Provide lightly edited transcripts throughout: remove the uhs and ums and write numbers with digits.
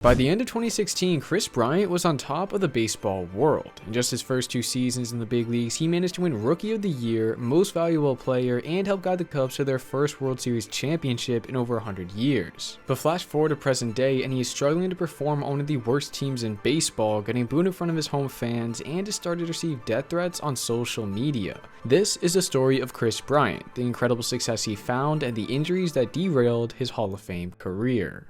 By the end of 2016, Kris Bryant was on top of the baseball world. In just his first 2 seasons in the big leagues, he managed to win Rookie of the Year, Most Valuable Player, and help guide the Cubs to their first World Series championship in over 100 years. But flash forward to present day, and he is struggling to perform on one of the worst teams in baseball, getting booed in front of his home fans, and has started to receive death threats on social media. This is the story of Kris Bryant, the incredible success he found, and the injuries that derailed his Hall of Fame career.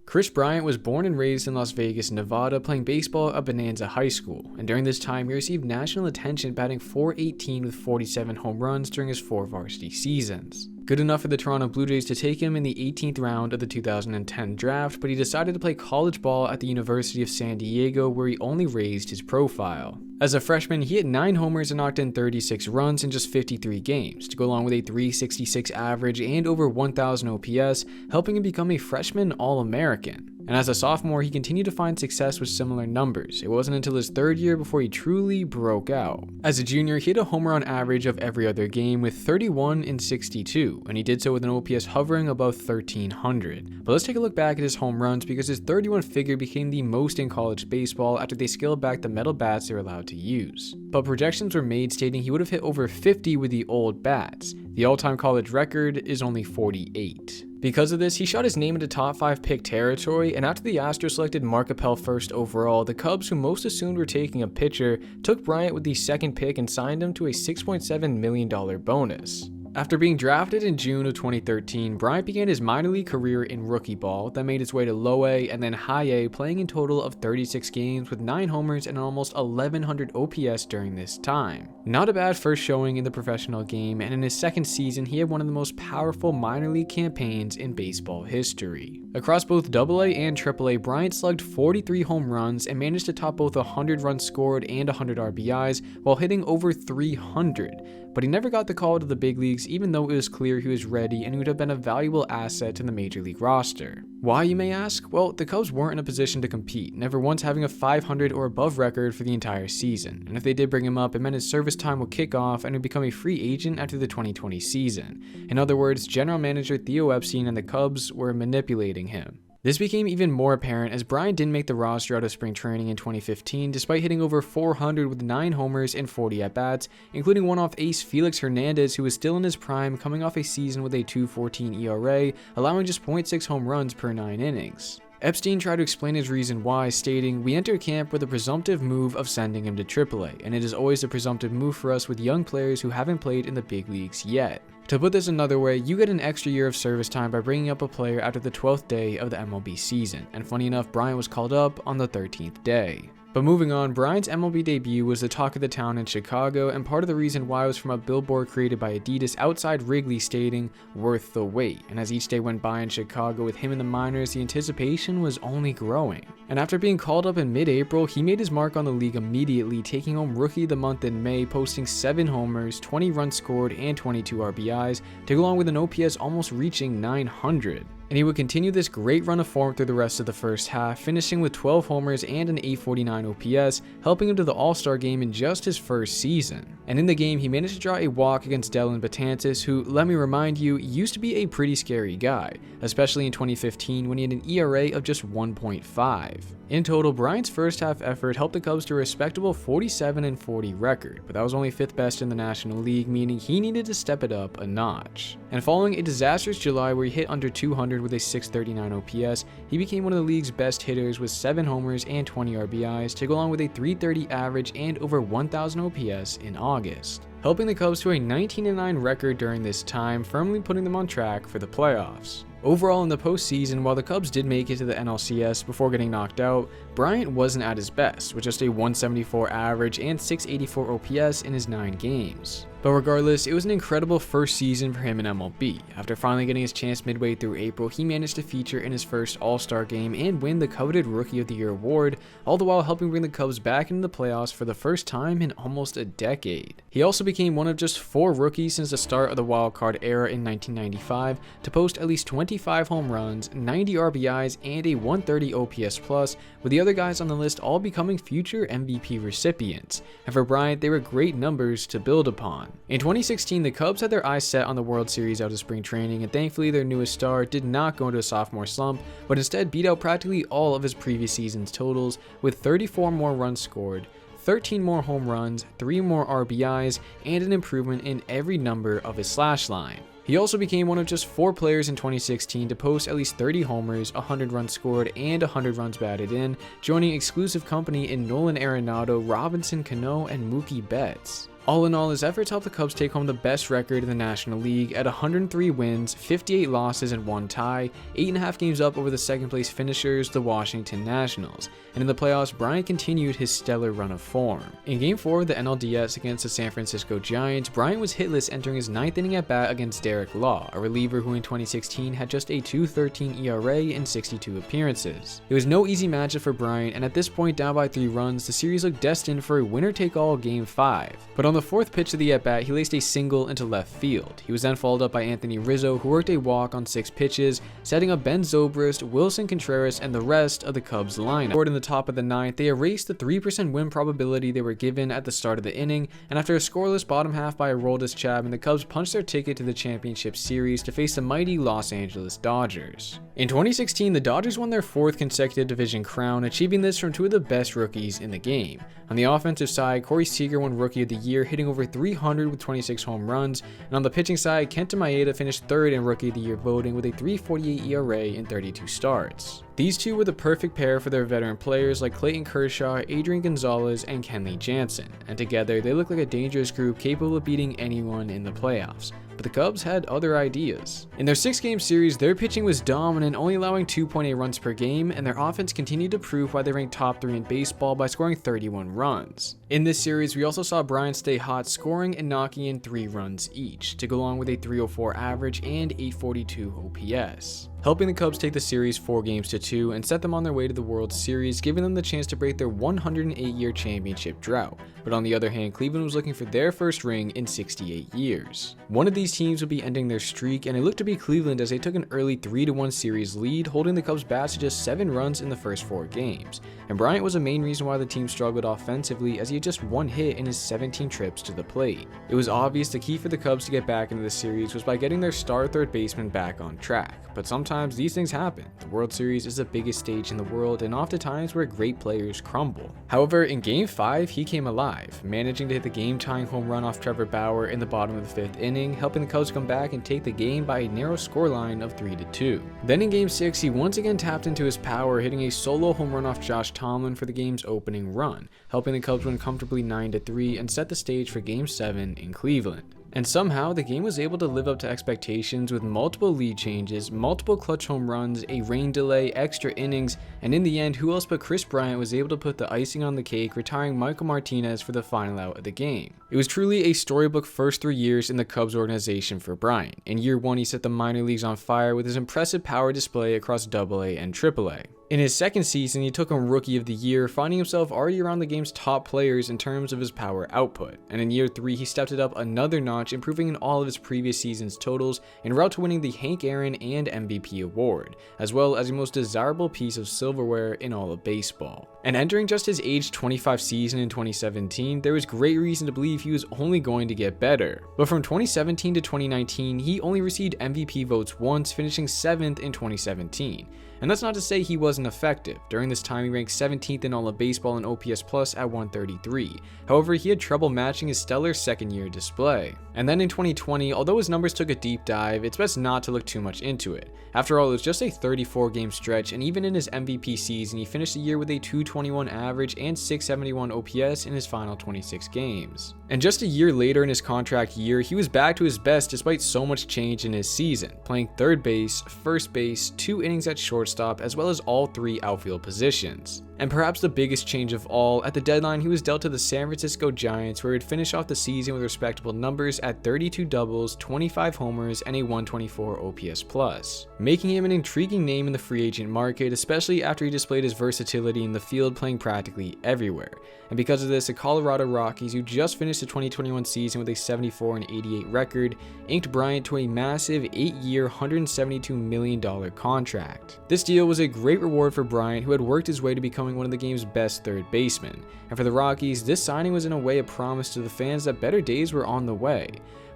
Kris Bryant was born and raised in Las Vegas, Nevada, playing baseball at Bonanza High School, and during this time he received national attention, batting .418 with 47 home runs during his 4 varsity seasons. Good enough for the Toronto Blue Jays to take him in the 18th round of the 2010 draft, but he decided to play college ball at the University of San Diego, where he only raised his profile. As a freshman, he hit 9 homers and knocked in 36 runs in just 53 games, to go along with a .366 average and over 1,000 OPS, helping him become a freshman All-American. And as a sophomore, he continued to find success with similar numbers. It wasn't until his 3rd year before he truly broke out. As a junior, he hit a home run average of every other game with 31 in 62, and he did so with an OPS hovering above 1,300. But let's take a look back at his home runs, because his 31 figure became the most in college baseball after they scaled back the metal bats they were allowed to use. But projections were made stating he would have hit over 50 with the old bats. The all-time college record is only 48. Because of this, he shot his name into top 5 pick territory, and after the Astros selected Mark Appel first overall, the Cubs, who most assumed were taking a pitcher, took Bryant with the 2nd pick and signed him to a $6.7 million bonus. After being drafted in June of 2013, Bryant began his minor league career in rookie ball, then made his way to low A and then high A, playing in total of 36 games with 9 homers and almost 1,100 OPS during this time. Not a bad first showing in the professional game, and in his 2nd season, he had one of the most powerful minor league campaigns in baseball history. Across both AA and AAA, Bryant slugged 43 home runs and managed to top both 100 runs scored and 100 RBIs while hitting over 300. But he never got the call to the big leagues, even though it was clear he was ready and he would have been a valuable asset to the major league roster. Why, you may ask? Well, the Cubs weren't in a position to compete, never once having a .500 or above record for the entire season, and if they did bring him up, it meant his service time would kick off and he'd become a free agent after the 2020 season. In other words, general manager Theo Epstein and the Cubs were manipulating him. This became even more apparent as Bryant didn't make the roster out of spring training in 2015, despite hitting over 400 with 9 homers and 40 at-bats, including one off ace Felix Hernandez, who was still in his prime, coming off a season with a .214 ERA, allowing just .6 home runs per 9 innings. Epstein tried to explain his reason why, stating, "We enter camp with a presumptive move of sending him to AAA, and it is always a presumptive move for us with young players who haven't played in the big leagues yet. To put this another way, you get an extra year of service time by bringing up a player after the 12th day of the MLB season, and funny enough, Bryant was called up on the 13th day. But moving on, Bryant's MLB debut was the talk of the town in Chicago, and part of the reason why was from a billboard created by Adidas outside Wrigley stating, "Worth the wait," and as each day went by in Chicago with him in the minors, the anticipation was only growing. And after being called up in mid-April, he made his mark on the league immediately, taking home Rookie of the Month in May, posting 7 homers, 20 runs scored, and 22 RBIs, to go along with an OPS almost reaching 900. And he would continue this great run of form through the rest of the first half, finishing with 12 homers and an .849 OPS, helping him to the All-Star game in just his first season. And in the game, he managed to draw a walk against Dellin Betances, who, let me remind you, used to be a pretty scary guy, especially in 2015 when he had an ERA of just 1.5. In total, Bryant's first half effort helped the Cubs to a respectable 47-40 record, but that was only 5th best in the National League, meaning he needed to step it up a notch. And following a disastrous July where he hit under 200 with a .639 OPS, he became one of the league's best hitters with 7 homers and 20 RBIs, to go along with a .330 average and over 1,000 OPS in August, helping the Cubs to a 19-9 record during this time, firmly putting them on track for the playoffs. Overall, in the postseason, while the Cubs did make it to the NLCS before getting knocked out, Bryant wasn't at his best, with just a .174 average and .684 OPS in his 9 games. But regardless, it was an incredible first season for him in MLB. After finally getting his chance midway through April, he managed to feature in his first All-Star game and win the coveted Rookie of the Year award, all the while helping bring the Cubs back into the playoffs for the first time in almost a decade. He also became one of just 4 rookies since the start of the wildcard era in 1995 to post at least 20 25 home runs, 90 RBIs, and a 130 OPS+, with the other guys on the list all becoming future MVP recipients. And for Bryant, they were great numbers to build upon. In 2016, the Cubs had their eyes set on the World Series out of spring training, and thankfully their newest star did not go into a sophomore slump, but instead beat out practically all of his previous season's totals with 34 more runs scored, 13 more home runs, 3 more RBIs, and an improvement in every number of his slash line. He also became one of just 4 players in 2016 to post at least 30 homers, 100 runs scored, and 100 runs batted in, joining exclusive company in Nolan Arenado, Robinson Cano, and Mookie Betts. All in all, his efforts helped the Cubs take home the best record in the National League at 103 wins, 58 losses, and 1 tie, 8.5 games up over the second-place finishers, the Washington Nationals. And in the playoffs, Bryant continued his stellar run of form. In Game 4 of the NLDS against the San Francisco Giants, Bryant was hitless entering his 9th inning at bat against Derek Law, a reliever who in 2016 had just a 2.13 ERA in 62 appearances. It was no easy matchup for Bryant, and at this point down by 3 runs, the series looked destined for a winner-take-all Game 5. But on the 4th pitch of the at-bat, he laced a single into left field. He was then followed up by Anthony Rizzo, who worked a walk on 6 pitches, setting up Ben Zobrist, Wilson Contreras, and the rest of the Cubs lineup. In the top of the 9th, they erased the 3% win probability they were given at the start of the inning, and after a scoreless bottom half by Aroldis Chapman, the Cubs punched their ticket to the championship series to face the mighty Los Angeles Dodgers. In 2016, the Dodgers won their 4th consecutive division crown, achieving this from 2 of the best rookies in the game. On the offensive side, Corey Seager won Rookie of the Year, hitting over 300 with 26 home runs, and on the pitching side, Kenta Maeda finished 3rd in Rookie of the Year voting with a 3.48 ERA in 32 starts. These two were the perfect pair for their veteran players like Clayton Kershaw, Adrian Gonzalez, and Kenley Jansen, and together they look like a dangerous group capable of beating anyone in the playoffs. But the Cubs had other ideas. In their 6-game series, their pitching was dominant, only allowing 2.8 runs per game, and their offense continued to prove why they ranked top 3 in baseball by scoring 31 runs. In this series, we also saw Bryant stay hot, scoring and knocking in 3 runs each, to go along with a 3.04 average and 842 OPS, helping the Cubs take the series 4-2 and set them on their way to the World Series, giving them the chance to break their 108-year championship drought. But on the other hand, Cleveland was looking for their first ring in 68 years. One of these teams would be ending their streak, and it looked to be Cleveland as they took an early 3-1 series lead, holding the Cubs back to just 7 runs in the first 4 games. And Bryant was a main reason why the team struggled offensively, as he had just 1 hit in his 17 trips to the plate. It was obvious the key for the Cubs to get back into the series was by getting their star third baseman back on track. But sometimes these things happen. The World Series is the biggest stage in the world, and oftentimes where great players crumble. However, in Game 5, he came alive, managing to hit the game-tying home run off Trevor Bauer in the bottom of the 5th inning, helping the Cubs come back and take the game by a narrow scoreline of 3-2. Then in Game 6, he once again tapped into his power, hitting a solo home run off Josh Tomlin for the game's opening run, helping the Cubs win comfortably 9-3 and set the stage for Game 7 in Cleveland. And somehow, the game was able to live up to expectations with multiple lead changes, multiple clutch home runs, a rain delay, extra innings, and in the end, who else but Kris Bryant was able to put the icing on the cake, retiring Michael Martinez for the final out of the game. It was truly a storybook first 3 years in the Cubs organization for Bryant. In year 1, he set the minor leagues on fire with his impressive power display across AA and AAA. In his 2nd season, he took home Rookie of the Year, finding himself already around the game's top players in terms of his power output. And in year 3, he stepped it up another notch, improving in all of his previous season's totals en route to winning the Hank Aaron and MVP award, as well as the most desirable piece of silverware in all of baseball. And entering just his age 25 season in 2017, there was great reason to believe he was only going to get better. But from 2017 to 2019, he only received MVP votes once, finishing 7th in 2017. And that's not to say he wasn't effective. During this time, he ranked 17th in all of baseball in OPS Plus at 133. However, he had trouble matching his stellar 2nd-year display. And then in 2020, although his numbers took a deep dive, it's best not to look too much into it. After all, it was just a 34-game stretch, and even in his MVP season, he finished the year with a 221 average and 671 OPS in his final 26 games. And just a year later in his contract year, he was back to his best despite so much change in his season, playing 3rd base, 1st base, 2 innings at shortstop, as well as all 3 outfield positions. And perhaps the biggest change of all, at the deadline he was dealt to the San Francisco Giants, where he'd finish off the season with respectable numbers at 32 doubles, 25 homers, and a 124 OPS+, making him an intriguing name in the free agent market, especially after he displayed his versatility in the field, playing practically everywhere. And because of this, the Colorado Rockies, who just finished the 2021 season with a 74-88 record, inked Bryant to a massive 8-year, $172 million contract. This deal was a great reward for Bryant, who had worked his way to becoming one of the game's best third basemen. And for the Rockies, this signing was in a way a promise to the fans that better days were on the way.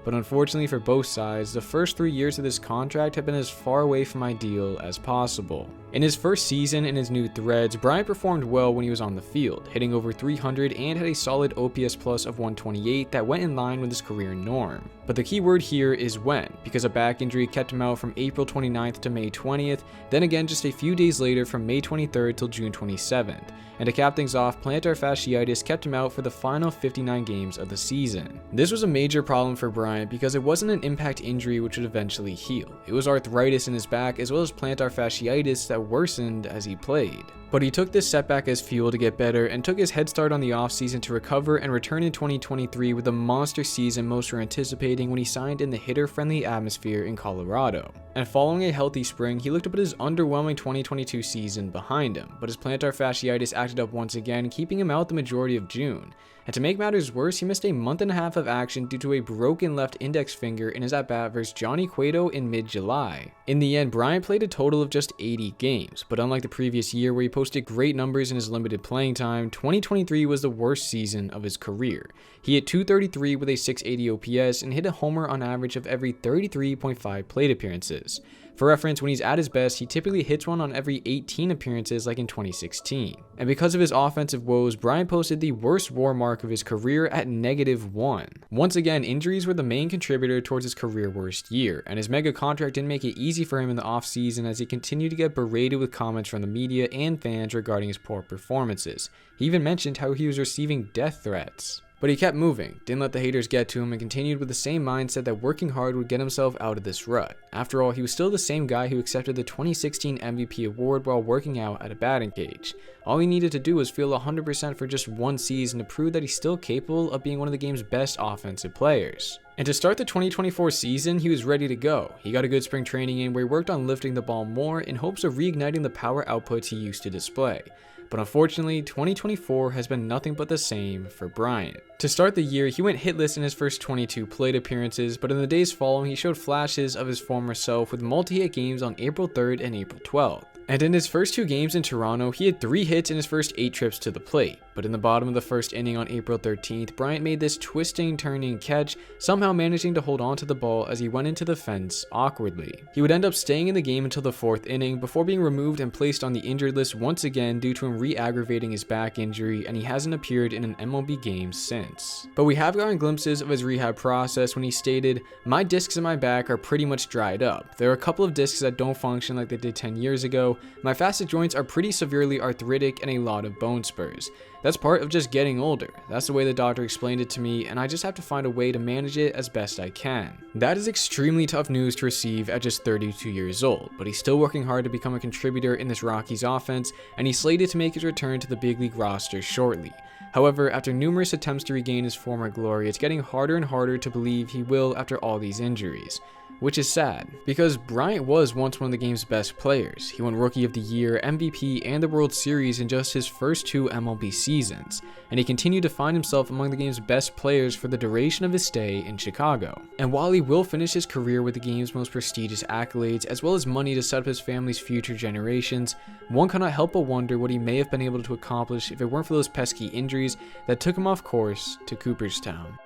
But unfortunately for both sides, the first 3 years of this contract have been as far away from ideal as possible. In his first season in his new threads, Bryant performed well when he was on the field, hitting over 300 and had a solid OPS plus of 128 that went in line with his career norm. But the key word here is when, because a back injury kept him out from April 29th to May 20th, then again just a few days later from May 23rd till June 27th. And to cap things off, plantar fasciitis kept him out for the final 59 games of the season. This was a major problem for Bryant because it wasn't an impact injury which would eventually heal. It was arthritis in his back as well as plantar fasciitis that worsened as he played. But he took this setback as fuel to get better and took his head start on the offseason to recover and return in 2023 with the monster season most were anticipating when he signed in the hitter-friendly atmosphere in Colorado. And following a healthy spring, he looked to put his underwhelming 2022 season behind him, but his plantar fasciitis acted up once again, keeping him out the majority of June. And to make matters worse, he missed a month and a half of action due to a broken left index finger in his at-bat versus Johnny Cueto in mid-July. In the end, Bryant played a total of just 80 games, but unlike the previous year where he posted great numbers in his limited playing time, 2023 was the worst season of his career. He hit .233 with a .680 OPS and hit a homer on average of every 33.5 plate appearances. For reference, when he's at his best, he typically hits one on every 18 appearances like in 2016. And because of his offensive woes, Bryant posted the worst WAR mark of his career at -1. Once again, injuries were the main contributor towards his career worst year, and his mega contract didn't make it easy for him in the offseason as he continued to get berated with comments from the media and fans regarding his poor performances. He even mentioned how he was receiving death threats. But he kept moving, didn't let the haters get to him, and continued with the same mindset that working hard would get himself out of this rut. After all, he was still the same guy who accepted the 2016 MVP award while working out at a batting cage. All he needed to do was feel 100% for just one season to prove that he's still capable of being one of the game's best offensive players. And to start the 2024 season, he was ready to go. He got a good spring training in where he worked on lifting the ball more in hopes of reigniting the power outputs he used to display. But unfortunately, 2024 has been nothing but the same for Bryant. To start the year, he went hitless in his first 22 plate appearances, but in the days following, he showed flashes of his former self with multi-hit games on April 3rd and April 12th. And in his first 2 games in Toronto, he had 3 hits in his first 8 trips to the plate. But in the bottom of the first inning on April 13th, Bryant made this twisting, turning catch, somehow managing to hold on to the ball as he went into the fence awkwardly. He would end up staying in the game until the 4th inning before being removed and placed on the injured list once again due to him re-aggravating his back injury, and he hasn't appeared in an MLB game since. But we have gotten glimpses of his rehab process when he stated, "My discs in my back are pretty much dried up. There are a couple of discs that don't function like they did 10 years ago. My facet joints are pretty severely arthritic and a lot of bone spurs. That's part of just getting older. That's the way the doctor explained it to me, and I just have to find a way to manage it as best I can." That is extremely tough news to receive at just 32 years old, but he's still working hard to become a contributor in this Rockies offense, and he's slated to make his return to the big league roster shortly. However, after numerous attempts to regain his former glory, it's getting harder and harder to believe he will after all these injuries. Which is sad, because Bryant was once one of the game's best players. He won Rookie of the Year, MVP, and the World Series in just his first 2 MLB seasons, and he continued to find himself among the game's best players for the duration of his stay in Chicago. And while he will finish his career with the game's most prestigious accolades, as well as money to set up his family's future generations, one cannot help but wonder what he may have been able to accomplish if it weren't for those pesky injuries that took him off course to Cooperstown.